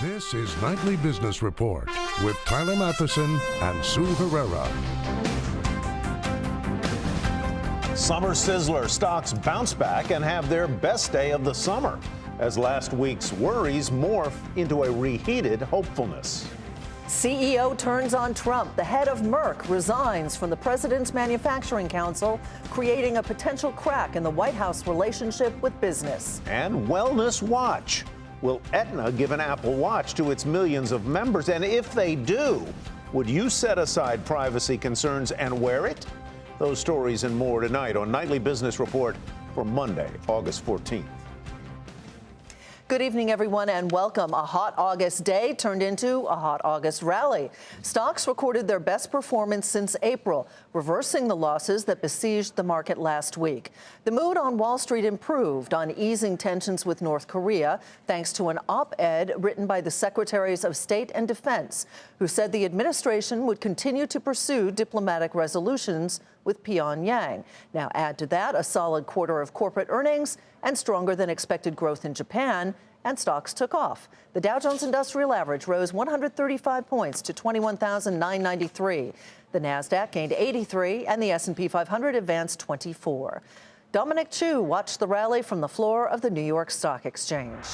This is Nightly Business Report with Tyler Matheson and Sue Herrera. Summer sizzler stocks bounce back and have their best day of the summer as last week's worries morph into a reheated hopefulness. CEO turns on Trump. The head of Merck resigns from the president's manufacturing council, creating a potential crack in the White House relationship with business. And Wellness Watch. Will Aetna give an Apple Watch to its millions of members? And if they do, would you set aside privacy concerns and wear it? Those stories and more tonight on Nightly Business Report for Monday, August 14th. Good evening, everyone, and welcome. A hot August day turned into a hot August rally. Stocks recorded their best performance since April, reversing the losses that besieged the market last week. The mood on Wall Street improved on easing tensions with North Korea, thanks to an op-ed written by the Secretaries of State and Defense, who said the administration would continue to pursue diplomatic resolutions with Pyongyang. Now add to that a solid quarter of corporate earnings and stronger than expected growth in Japan, and stocks took off. The Dow Jones Industrial Average rose 135 points to 21,993. The Nasdaq gained 83, and the S&P 500 advanced 24. Dominic Chu watched the rally from the floor of the New York Stock Exchange.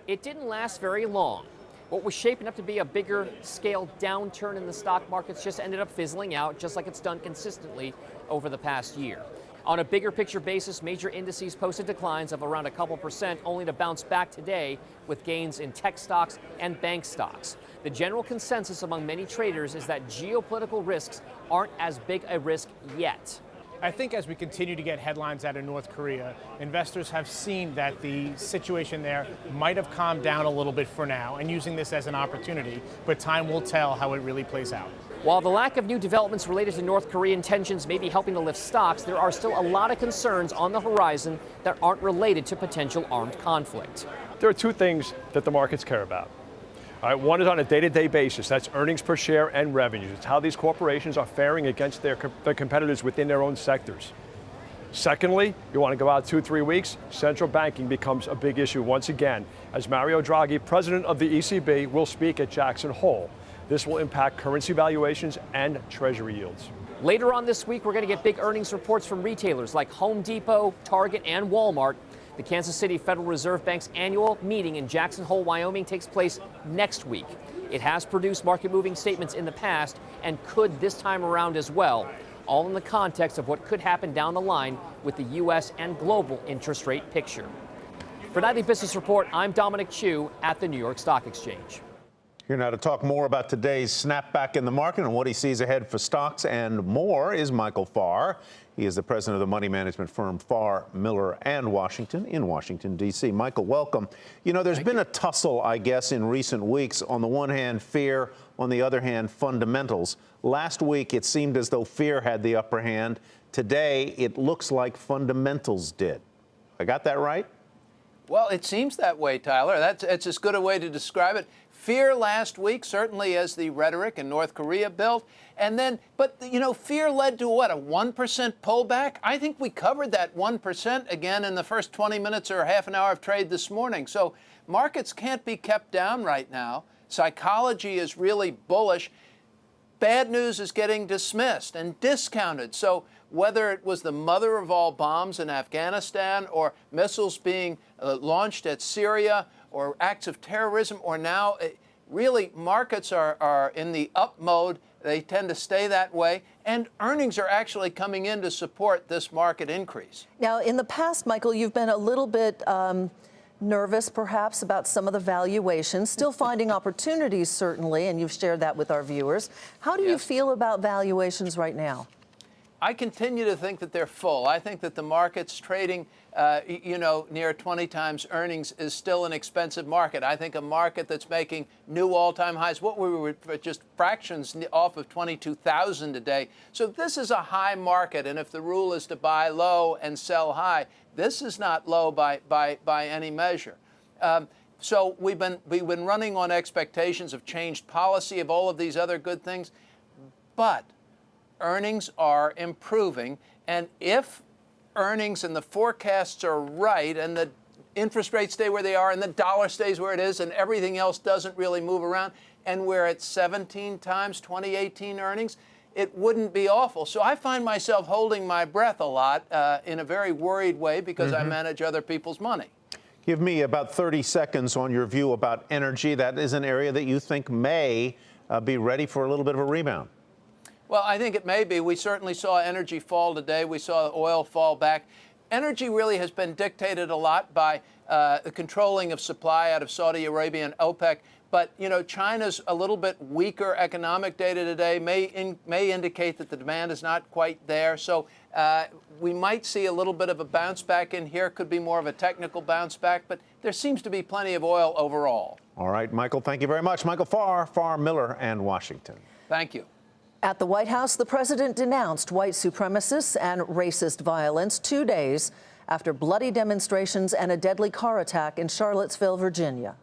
It didn't last very long. What was shaping up to be a bigger scale downturn in the stock markets just ended up fizzling out, just like it's done consistently over the past year. On a bigger picture basis, major indices posted declines of around a couple percent, only to bounce back today with gains in tech stocks and bank stocks. The general consensus among many traders is that geopolitical risks aren't as big a risk yet. I think as we continue to get headlines out of North Korea, investors have seen that the situation there might have calmed down a little bit for now and using this as an opportunity, but time will tell how it really plays out. While the lack of new developments related to North Korean tensions may be helping to lift stocks, there are still a lot of concerns on the horizon that aren't related to potential armed conflict. There are two things that the markets care about. All right, one is on a day-to-day basis. That's earnings per share and revenues. It's how these corporations are faring against their competitors within their own sectors. Secondly, you want to go out 2-3 weeks, central banking becomes a big issue once again, as Mario Draghi, president of the ECB, will speak at Jackson Hole. This will impact currency valuations and treasury yields. Later on this week, we're going to get big earnings reports from retailers like Home Depot, Target, and Walmart. The Kansas City Federal Reserve Bank's annual meeting in Jackson Hole, Wyoming takes place next week. It has produced market-moving statements in the past and could this time around as well, all in the context of what could happen down the line with the U.S. and global interest rate picture. For Nightly Business Report, I'm Dominic Chu at the New York Stock Exchange. Here now to talk more about today's snapback in the market and what he sees ahead for stocks and more is Michael Farr. He is the president of the money management firm Farr, Miller and Washington in Washington, D.C. Michael, welcome. You know, there's been a tussle, I guess, in recent weeks. On the one hand, fear. On the other hand, fundamentals. Last week, it seemed as though fear had the upper hand. Today, it looks like fundamentals did. I got that right? Well, it seems that way, Tyler. It's as good a way to describe it. Fear last week, certainly as the rhetoric in North Korea built. And then, but, you know, fear led to what, a 1% pullback? I think we covered that 1% again in the first 20 minutes or half an hour of trade this morning. So markets can't be kept down right now. Psychology is really bullish. Bad news is getting dismissed and discounted. So whether it was the mother of all bombs in Afghanistan or missiles being launched at Syria or acts of terrorism, or now really markets are in the up mode. They tend to stay that way, and earnings are actually coming in to support this market increase. Now, in the past, Michael, you've been a little bit nervous, perhaps, about some of the valuations, still finding opportunities, certainly, and you've shared that with our viewers. How do you feel about valuations right now? I continue to think that they're full. I think that the market's trading, near 20 times earnings is still an expensive market. I think a market that's making new all-time highs, what we were just fractions off of 22,000 today. So this is a high market, and if the rule is to buy low and sell high, this is not low by any measure. So we've been running on expectations of changed policy, of all of these other good things, but earnings are improving, and if earnings and the forecasts are right and the interest rates stay where they are and the dollar stays where it is and everything else doesn't really move around, and we're at 17 times 2018 earnings, it wouldn't be awful. So I find myself holding my breath a lot in a very worried way because I manage other people's money. Give me about 30 seconds on your view about energy. That is an area that you think may be ready for a little bit of a rebound. Well, I think it may be. We certainly saw energy fall today. We saw oil fall back. Energy really has been dictated a lot by the controlling of supply out of Saudi Arabia and OPEC. But, you know, China's a little bit weaker economic data today may indicate that the demand is not quite there. So we might see a little bit of a bounce back in here. Could be more of a technical bounce back. But there seems to be plenty of oil overall. All right, Michael, thank you very much. Michael Farr, Farr, Miller, and Washington. Thank you. At the White House, the president denounced white supremacists and racist violence 2 days after bloody demonstrations and a deadly car attack in Charlottesville, Virginia.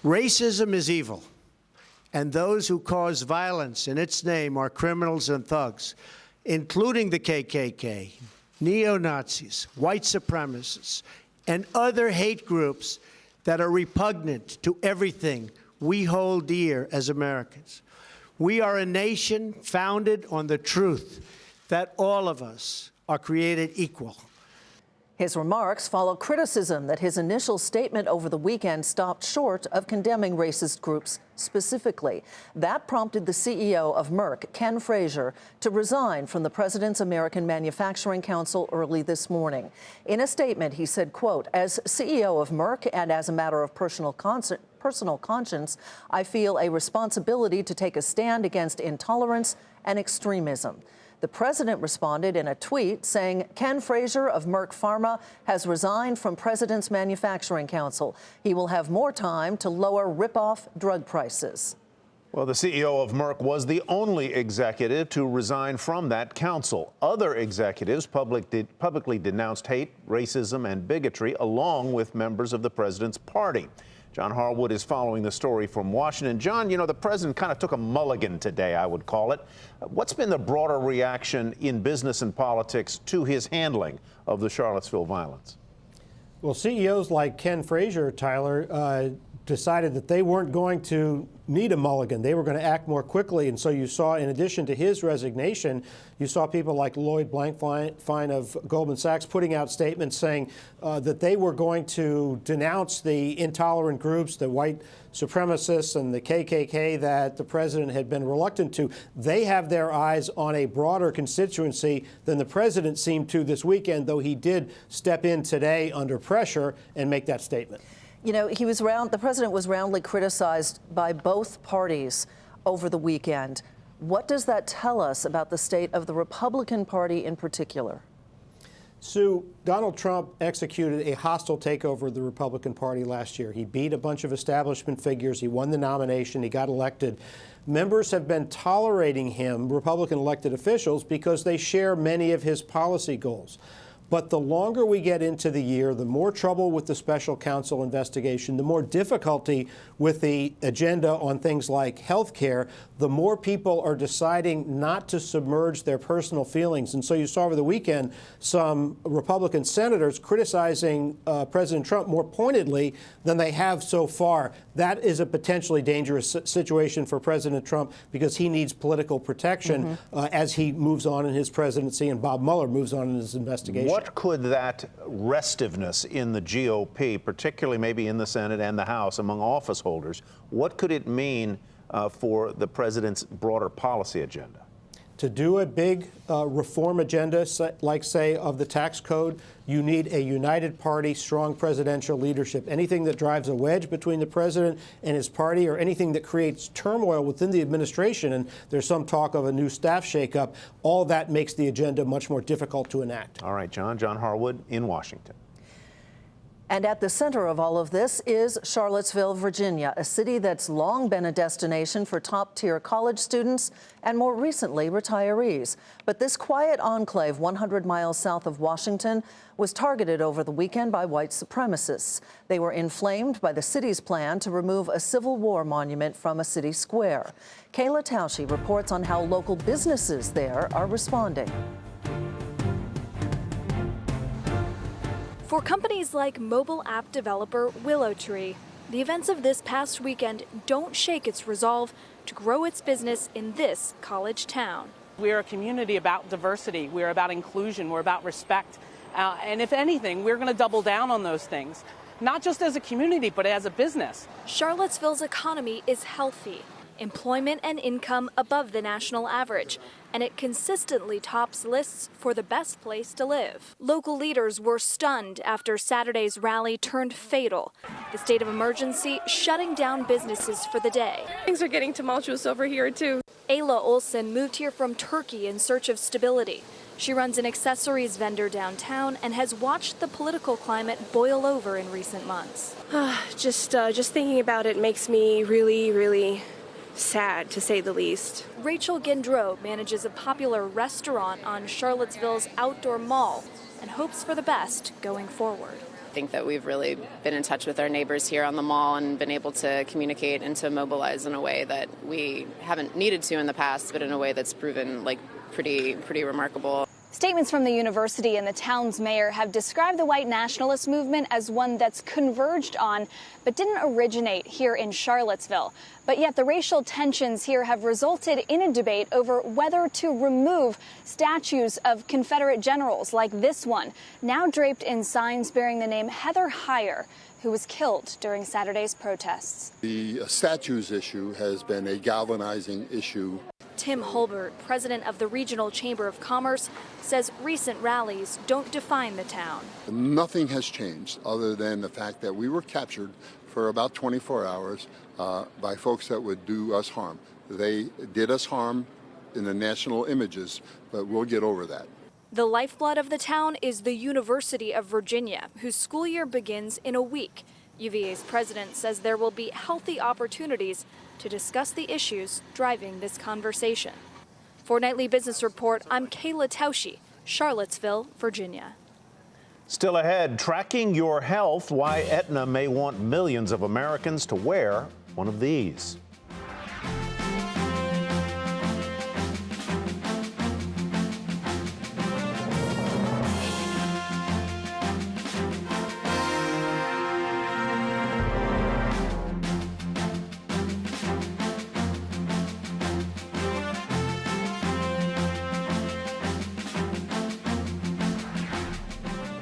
Racism is evil, and those who cause violence in its name are criminals and thugs, including the KKK, neo-Nazis, white supremacists, and other hate groups that are repugnant to everything we hold dear as Americans. We are a nation founded on the truth that all of us are created equal. His remarks follow criticism that his initial statement over the weekend stopped short of condemning racist groups specifically. That prompted the CEO of Merck, Ken Frazier, to resign from the president's American Manufacturing Council early this morning. In a statement, he said, quote, "As CEO of Merck and as a matter of personal conscience, I feel a responsibility to take a stand against intolerance and extremism." The president responded in a tweet saying Ken Frazier of Merck Pharma has resigned from President's Manufacturing Council. He will have more time to lower rip-off drug prices. Well, the CEO of Merck was the only executive to resign from that council. Other executives publicly denounced hate, racism, and bigotry, along with members of the president's party. John Harwood is following the story from Washington. John, you know, the president kind of took a mulligan today, I would call it. What's been the broader reaction in business and politics to his handling of the Charlottesville violence? Well, CEOs like Ken Frazier, Tyler, decided that they weren't going to need a mulligan. They were going to act more quickly. And so you saw, in addition to his resignation, you saw people like Lloyd Blankfein of Goldman Sachs putting out statements saying that they were going to denounce the intolerant groups, the white supremacists and the KKK that the president had been reluctant to. They have their eyes on a broader constituency than the president seemed to this weekend, though he did step in today under pressure and make that statement. You know, the president was roundly criticized by both parties over the weekend. What does that tell us about the state of the Republican Party in particular? Sue, Donald Trump executed a hostile takeover of the Republican Party last year. He beat a bunch of establishment figures. He won the nomination. He got elected. Members have been tolerating him, Republican elected officials, because they share many of his policy goals. But the longer we get into the year, the more trouble with the special counsel investigation, the more difficulty with the agenda on things like health care, the more people are deciding not to submerge their personal feelings. And so you saw over the weekend some Republican senators criticizing President Trump more pointedly than they have so far. That is a potentially dangerous situation for President Trump because he needs political protection as he moves on in his presidency and Bob Mueller moves on in his investigation. What could that restiveness in the GOP, particularly maybe in the Senate and the House among office holders, what could it mean for the president's broader policy agenda? To do a big reform agenda, like, say, of the tax code, you need a united party, strong presidential leadership. Anything that drives a wedge between the president and his party or anything that creates turmoil within the administration, and there's some talk of a new staff shakeup, all that makes the agenda much more difficult to enact. All right, John Harwood in Washington. And at the center of all of this is Charlottesville, Virginia, a city that's long been a destination for top-tier college students and more recently retirees. But this quiet enclave 100 miles south of Washington was targeted over the weekend by white supremacists. They were inflamed by the city's plan to remove a Civil War monument from a city square. Kayla Tausche reports on how local businesses there are responding. For companies like mobile app developer WillowTree, the events of this past weekend don't shake its resolve to grow its business in this college town. We're a community about diversity, we're about inclusion, we're about respect. And if anything, we're going to double down on those things, not just as a community, but as a business. Charlottesville's economy is healthy, employment and income above the national average, and it consistently tops lists for the best place to live. Local leaders were stunned after Saturday's rally turned fatal. The state of emergency shutting down businesses for the day. Things are getting tumultuous over here, too. Ayla Olson moved here from Turkey in search of stability. She runs an accessories vendor downtown and has watched the political climate boil over in recent months. Just thinking about it makes me really, really sad, to say the least. Rachel Gendreau manages a popular restaurant on Charlottesville's outdoor mall and hopes for the best going forward. I think that we've really been in touch with our neighbors here on the mall and been able to communicate and to mobilize in a way that we haven't needed to in the past, but in a way that's proven like pretty remarkable. Statements from the university and the town's mayor have described the white nationalist movement as one that's converged on, but didn't originate here in Charlottesville. But yet the racial tensions here have resulted in a debate over whether to remove statues of Confederate generals like this one, now draped in signs bearing the name Heather Heyer, who was killed during Saturday's protests. The statues issue has been a galvanizing issue. Tim Holbert, president of the Regional Chamber of Commerce, says recent rallies don't define the town. Nothing has changed other than the fact that we were captured for about 24 hours by folks that would do us harm. They did us harm in the national images, but we'll get over that. The lifeblood of the town is the University of Virginia, whose school year begins in a week. UVA's president says there will be healthy opportunities to discuss the issues driving this conversation. For Nightly Business Report, I'm Kayla Tausche, Charlottesville, Virginia. Still ahead, tracking your health, why Aetna may want millions of Americans to wear one of these.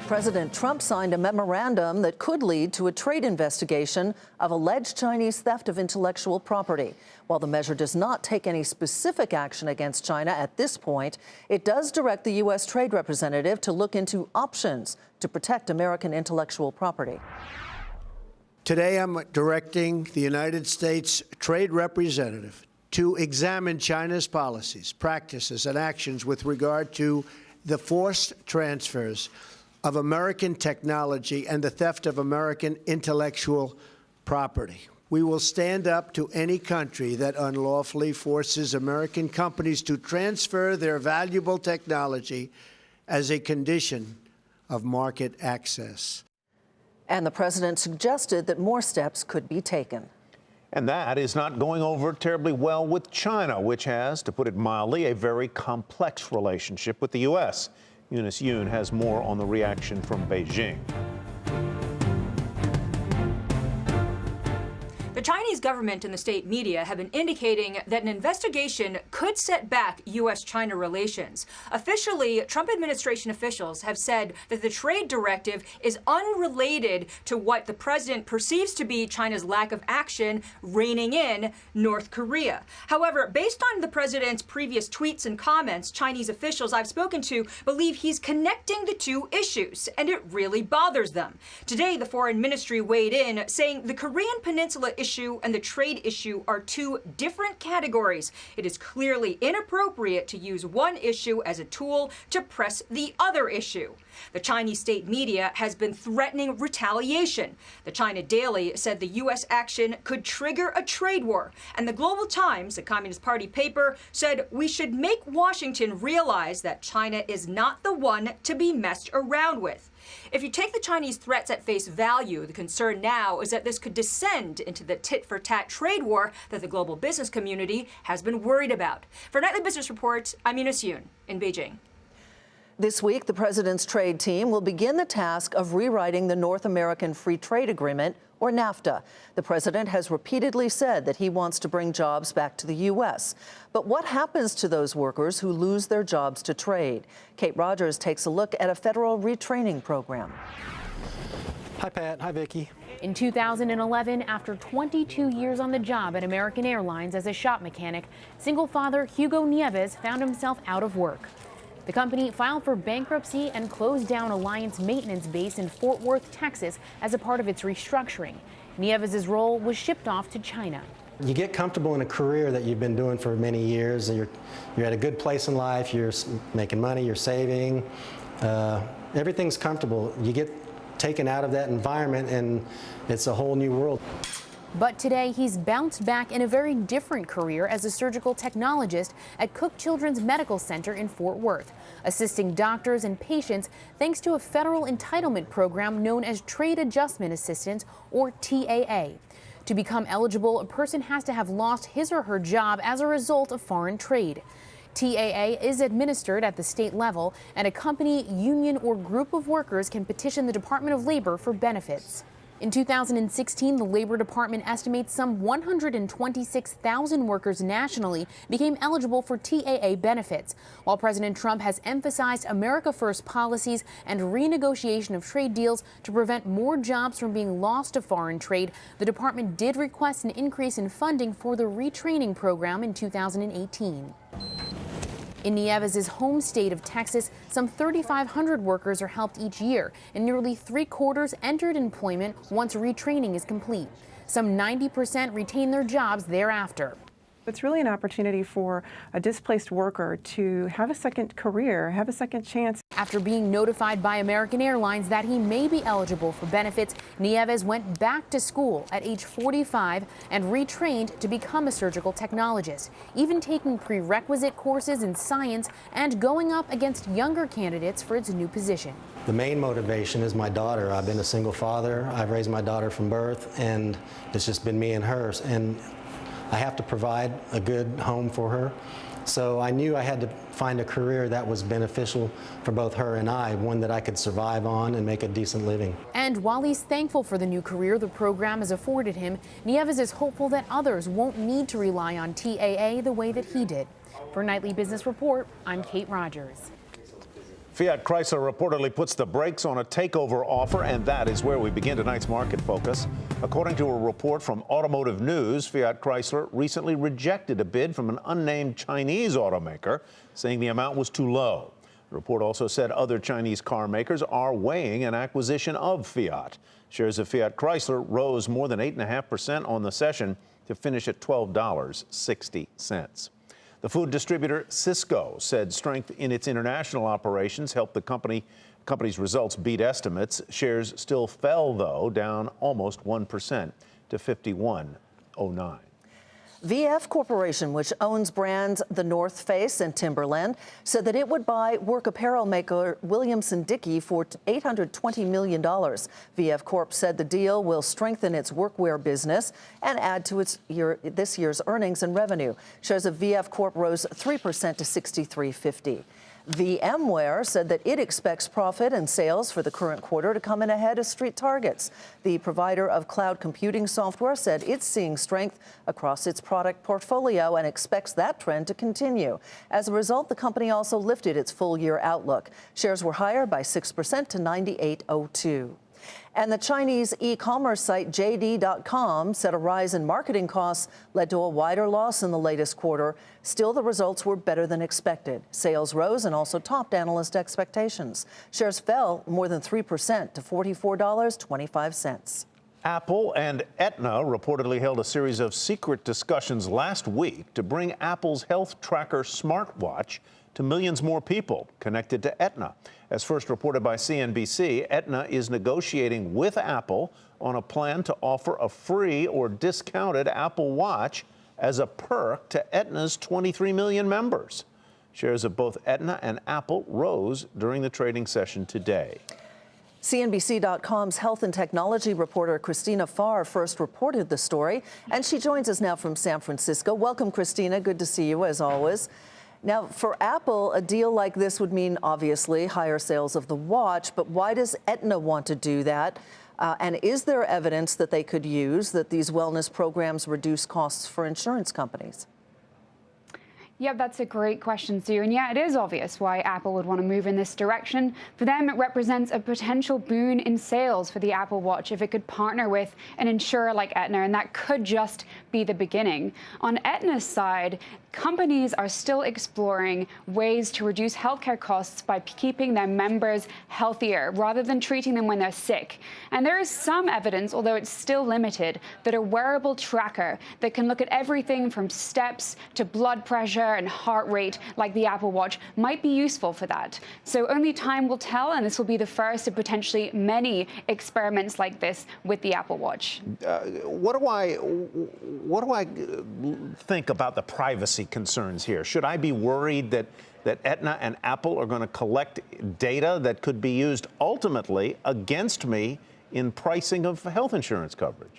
President Trump signed a memorandum that could lead to a trade investigation of alleged Chinese theft of intellectual property. While the measure does not take any specific action against China at this point, it does direct the U.S. trade representative to look into options to protect American intellectual property. Today, I'm directing the United States Trade Representative to examine China's policies, practices, and actions with regard to the forced transfers of American technology and the theft of American intellectual property. We will stand up to any country that unlawfully forces American companies to transfer their valuable technology as a condition of market access. And the president suggested that more steps could be taken. And that is not going over terribly well with China, which has, to put it mildly, a very complex relationship with the U.S. Eunice Yoon has more on the reaction from Beijing. The Chinese government and the state media have been indicating that an investigation could set back U.S.-China relations. Officially, Trump administration officials have said that the trade directive is unrelated to what the president perceives to be China's lack of action reining in North Korea. However, based on the president's previous tweets and comments, Chinese officials I've spoken to believe he's connecting the two issues, and it really bothers them. Today, the foreign ministry weighed in, saying the Korean Peninsula issue and the trade issue are two different categories. It is clearly inappropriate to use one issue as a tool to press the other issue. The Chinese state media has been threatening retaliation. The China Daily said the U.S. action could trigger a trade war. And the Global Times, a Communist Party paper, said we should make Washington realize that China is not the one to be messed around with. If you take the Chinese threats at face value, the concern now is that this could descend into the tit-for-tat trade war that the global business community has been worried about. For Nightly Business Report, I'm Eunice Yoon in Beijing. This week, the president's trade team will begin the task of rewriting the North American Free Trade Agreement, or NAFTA. The president has repeatedly said that he wants to bring jobs back to the U.S. But what happens to those workers who lose their jobs to trade? Kate Rogers takes a look at a federal retraining program. Hi, Pat. Hi, Vicki. In 2011, after 22 years on the job at American Airlines as a shop mechanic, single father Hugo Nieves found himself out of work. The company filed for bankruptcy and closed down Alliance maintenance base in Fort Worth, Texas, as a part of its restructuring. Nieves' role was shipped off to China. You get comfortable in a career that you've been doing for many years. You're at a good place in life. You're making money. You're saving. Everything's comfortable. You get taken out of that environment, and it's a whole new world. But today, he's bounced back in a very different career as a surgical technologist at Cook Children's Medical Center in Fort Worth, assisting doctors and patients thanks to a federal entitlement program known as Trade Adjustment Assistance, or TAA. To become eligible, a person has to have lost his or her job as a result of foreign trade. TAA is administered at the state level, and a company, union, or group of workers can petition the Department of Labor for benefits. In 2016, the Labor Department estimates some 126,000 workers nationally became eligible for TAA benefits. While President Trump has emphasized America First policies and renegotiation of trade deals to prevent more jobs from being lost to foreign trade, the department did request an increase in funding for the retraining program in 2018. In Nieves' home state of Texas, some 3,500 workers are helped each year, and nearly three-quarters entered employment once retraining is complete. Some 90% retain their jobs thereafter. It's really an opportunity for a displaced worker to have a second career, have a second chance. After being notified by American Airlines that he may be eligible for benefits, Nieves went back to school at age 45 and retrained to become a surgical technologist, even taking prerequisite courses in science and going up against younger candidates for its new position. The main motivation is my daughter. I've been a single father. I've raised my daughter from birth, and it's just been me and her. And I have to provide a good home for her. So I knew I had to find a career that was beneficial for both her and I, one that I could survive on and make a decent living. And while he's thankful for the new career the program has afforded him, Nieves is hopeful that others won't need to rely on TAA the way that he did. For Nightly Business Report, I'm Kate Rogers. Fiat Chrysler reportedly puts the brakes on a takeover offer, and that is where we begin tonight's market focus. According to a report from Automotive News, Fiat Chrysler recently rejected a bid from an unnamed Chinese automaker, saying the amount was too low. The report also said other Chinese car makers are weighing an acquisition of Fiat. Shares of Fiat Chrysler rose more than 8.5% on the session to finish at $12.60. The food distributor Sysco said strength in its international operations helped the company's results beat estimates. Shares still fell, though, down almost 1% to 51.09. VF Corporation, which owns brands The North Face and Timberland, said that it would buy work apparel maker Williamson-Dickie for $820 million. VF Corp said the deal will strengthen its workwear business and add to this year's earnings and revenue. Shares of VF Corp rose 3% to $63.50. VMware said that it expects profit and sales for the current quarter to come in ahead of street targets. The provider of cloud computing software said it's seeing strength across its product portfolio and expects that trend to continue. As a result, the company also lifted its full-year outlook. Shares were higher by 6% to $98.02. And the Chinese e-commerce site JD.com said a rise in marketing costs led to a wider loss in the latest quarter. Still, the results were better than expected. Sales rose and also topped analyst expectations. Shares fell more than 3% to $44.25. Apple and Aetna reportedly held a series of secret discussions last week to bring Apple's health tracker smartwatch to millions more people connected to Aetna. As first reported by CNBC, Aetna is negotiating with Apple on a plan to offer a free or discounted Apple Watch as a perk to Aetna's 23 million members. Shares of both Aetna and Apple rose during the trading session today. CNBC.com's health and technology reporter Christina Farr first reported the story, and she joins us now from San Francisco. Welcome, Christina. Good to see you, as always. Now, for Apple, a deal like this would mean, obviously, higher sales of the watch. But why does Aetna want to do that? And is there evidence that they could use that these wellness programs reduce costs for insurance companies? Yeah, that's a great question, Sue. And yeah, it is obvious why Apple would want to move in this direction. For them, it represents a potential boon in sales for the Apple Watch if it could partner with an insurer like Aetna, and that could just be the beginning. On Aetna's side, companies are still exploring ways to reduce healthcare costs by keeping their members healthier rather than treating them when they're sick. And there is some evidence, although it's still limited, that a wearable tracker that can look at everything from steps to blood pressure and heart rate, like the Apple Watch, might be useful for that. So only time will tell, and this will be the first of potentially many experiments like this with the Apple Watch. What do I think about the privacy concerns here? Should I be worried that Aetna and Apple are going to collect data that could be used ultimately against me in pricing of health insurance coverage?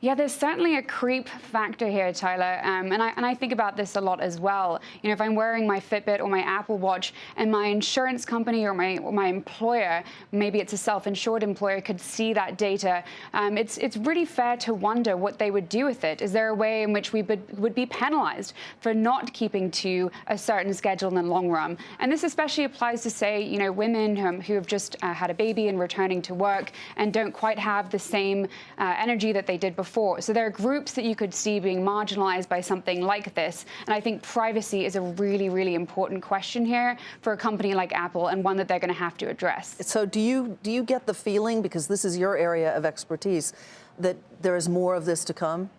Yeah, there's certainly a creep factor here, Tyler, and I think about this a lot as well. You know, if I'm wearing my Fitbit or my Apple Watch and my insurance company or my employer, maybe it's a self-insured employer, could see that data, it's really fair to wonder what they would do with it. Is there a way in which we would be penalized for not keeping to a certain schedule in the long run? And this especially applies to, say, you know, women who have just had a baby and returning to work and don't quite have the same energy that they did before. So there are groups that you could see being marginalized by something like this. And I think privacy is a really, really important question here for a company like Apple, and one that they're going to have to address. So do you get the feeling, because this is your area of expertise, that there is more of this to come?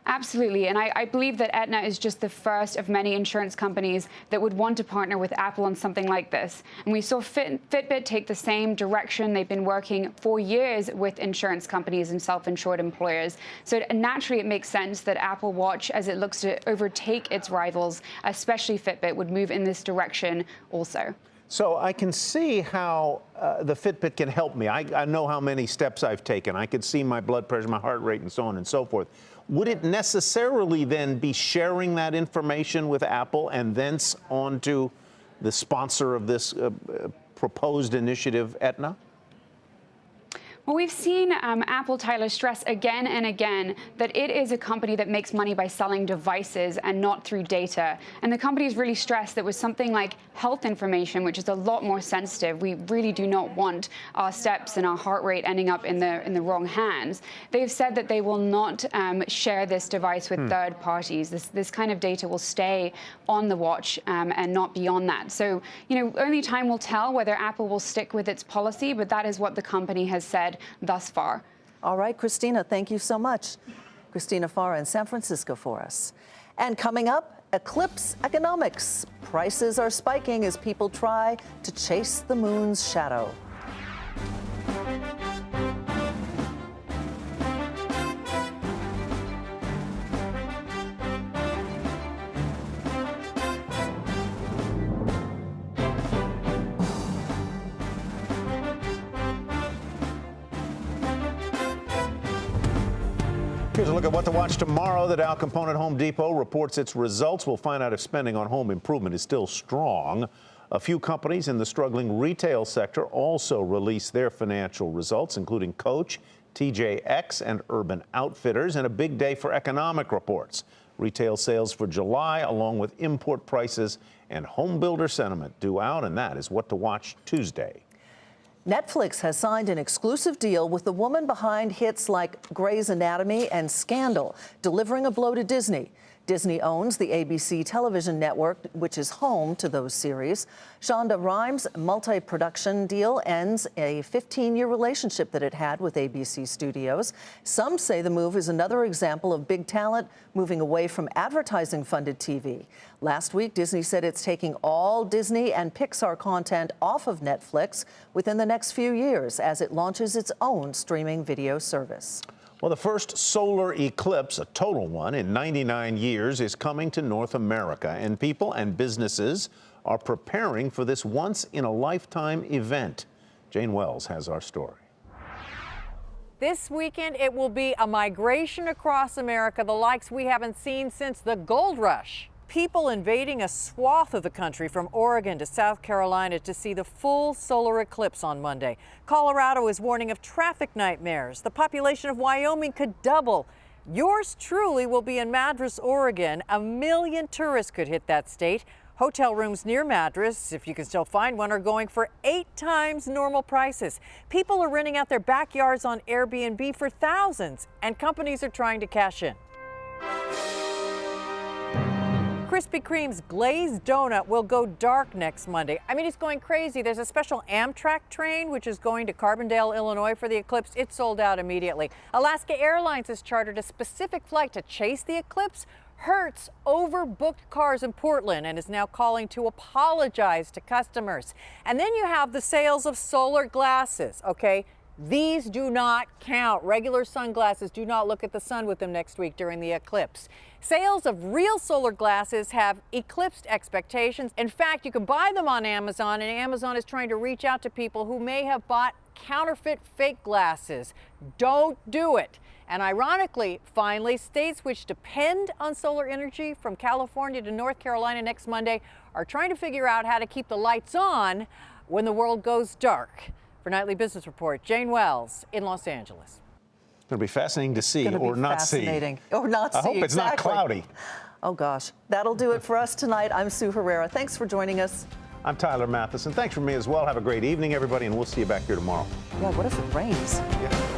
Absolutely. And I believe that Aetna is just the first of many insurance companies that would want to partner with Apple on something like this. And we saw Fitbit take the same direction. They've been working for years with insurance companies and self-insured employers. So naturally, it makes sense that Apple Watch, as it looks to overtake its rivals, especially Fitbit, would move in this direction also. So I can see how the Fitbit can help me. I know how many steps I've taken. I can see my blood pressure, my heart rate, and so on and so forth. Would it necessarily then be sharing that information with Apple and thence on to the sponsor of this proposed initiative, Aetna? Well, we've seen Apple, Tyler, stress again and again that it is a company that makes money by selling devices and not through data. And the company's really stressed that with something like health information, which is a lot more sensitive, we really do not want our steps and our heart rate ending up in the wrong hands. They've said that they will not share this device with third parties. This kind of data will stay on the watch and not beyond that. So, you know, only time will tell whether Apple will stick with its policy, but that is what the company has said thus far. All right, Christina, thank you so much. Christina Farr in San Francisco for us. And coming up, eclipse economics. Prices are spiking as people try to chase the moon's shadow. Here's a look at what to watch tomorrow. The Dow Component Home Depot reports its results. We'll find out if spending on home improvement is still strong. A few companies in the struggling retail sector also release their financial results, including Coach, TJX, and Urban Outfitters, and a big day for economic reports. Retail sales for July, along with import prices and home builder sentiment due out, and that is what to watch Tuesday. Netflix has signed an exclusive deal with the woman behind hits like Grey's Anatomy and Scandal, delivering a blow to Disney. Disney owns the ABC television network, which is home to those series. Shonda Rhimes' multi-production deal ends a 15-year relationship that it had with ABC Studios. Some say the move is another example of big talent moving away from advertising-funded TV. Last week, Disney said it's taking all Disney and Pixar content off of Netflix within the next few years as it launches its own streaming video service. Well, the first solar eclipse, a total one, in 99 years is coming to North America, and people and businesses are preparing for this once-in-a-lifetime event. Jane Wells has our story. This weekend, it will be a migration across America, the likes we haven't seen since the gold rush. People invading a swath of the country from Oregon to South Carolina to see the full solar eclipse on Monday. Colorado is warning of traffic nightmares. The population of Wyoming could double. Yours truly will be in Madras, Oregon. 1 million tourists could hit that state. Hotel rooms near Madras, if you can still find one, are going for 8 times normal prices. People are renting out their backyards on Airbnb for thousands, and companies are trying to cash in. Krispy Kreme's glazed donut will go dark next Monday. I mean, it's going crazy. There's a special Amtrak train which is going to Carbondale, Illinois for the eclipse. It sold out immediately. Alaska Airlines has chartered a specific flight to chase the eclipse. Hertz overbooked cars in Portland and is now calling to apologize to customers. And then you have the sales of solar glasses, okay? These do not count. Regular sunglasses, do not look at the sun with them next week during the eclipse. Sales of real solar glasses have eclipsed expectations. In fact, you can buy them on Amazon, and Amazon is trying to reach out to people who may have bought counterfeit fake glasses. Don't do it. And ironically, finally, states which depend on solar energy from California to North Carolina next Monday are trying to figure out how to keep the lights on when the world goes dark. For Nightly Business Report, Jane Wells in Los Angeles. It's going to be fascinating to see or not see. Or not see. I hope it's not cloudy. Oh, gosh. That'll do it for us tonight. I'm Sue Herrera. Thanks for joining us. I'm Tyler Matheson. Thanks from me as well. Have a great evening, everybody, and we'll see you back here tomorrow. Yeah, what if it rains? Yeah.